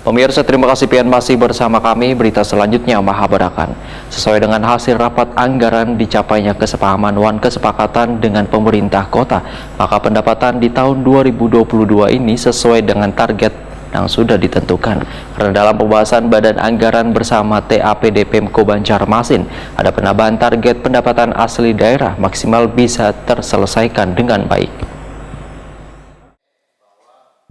Pemirsa, terima kasih pian masih bersama kami. Berita selanjutnya Mahabarakan. Sesuai dengan hasil rapat anggaran dicapainya kesepahaman kesepakatan dengan pemerintah kota, maka pendapatan di tahun 2022 ini sesuai dengan target yang sudah ditentukan. Karena dalam pembahasan Badan Anggaran bersama TAPD Pemko Banjarmasin, ada penambahan target pendapatan asli daerah maksimal bisa terselesaikan dengan baik.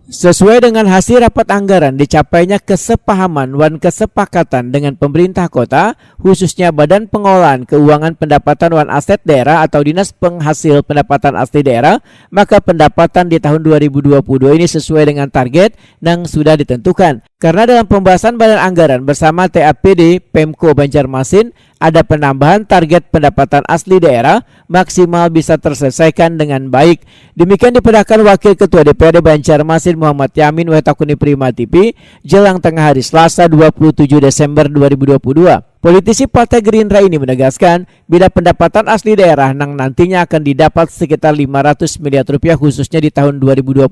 Sesuai dengan hasil rapat anggaran dicapainya kesepahaman kesepakatan dengan pemerintah kota, khususnya Badan Pengelolaan Keuangan Pendapatan Aset Daerah atau Dinas Penghasil Pendapatan Asli Daerah, maka pendapatan di tahun 2022 ini sesuai dengan target yang sudah ditentukan. Karena dalam pembahasan Badan Anggaran bersama TAPD Pemko Banjarmasin, ada penambahan target pendapatan asli daerah maksimal bisa terselesaikan dengan baik. Demikian diperintahkan Wakil Ketua DPRD Banjarmasin Muhammad Yamin Wetakuni Prima TV jelang tengah hari Selasa 27 Desember 2022. Politisi Partai Gerindra ini menegaskan bila pendapatan asli daerah yang nantinya akan didapat sekitar 500 miliar rupiah khususnya di tahun 2022.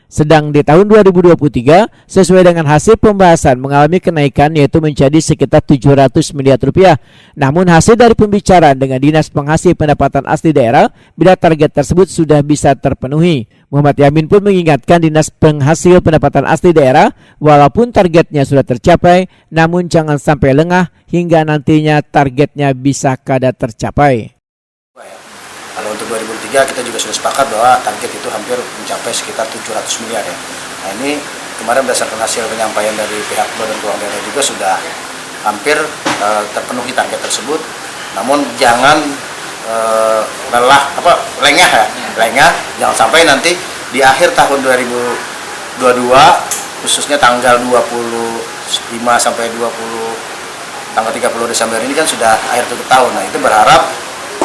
Sedang di tahun 2023 sesuai dengan hasil pembahasan mengalami kenaikan yaitu menjadi sekitar 700 miliar rupiah. Namun hasil dari pembicaraan dengan Dinas Penghasil Pendapatan Asli Daerah bila target tersebut sudah bisa terpenuhi. Muhammad Yamin pun mengingatkan Dinas Penghasil Pendapatan Asli Daerah walaupun targetnya sudah tercapai namun jangan sampai lengah hingga nantinya targetnya bisa kada tercapai. Kalau untuk 2003 kita juga sudah sepakat bahwa target itu hampir mencapai sekitar 700 miliar ya. Nah ini kemarin berdasarkan hasil penyampaian dari pihak Badan Keuangan Daerah juga sudah hampir terpenuhi target tersebut. Namun jangan lengah, jangan sampai nanti di akhir tahun 2022 khususnya tanggal 25 sampai 30 Desember ini kan sudah akhir tutup tahun. Nah itu berharap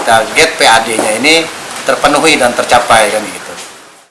target PAD-nya ini terpenuhi dan tercapai kan gitu.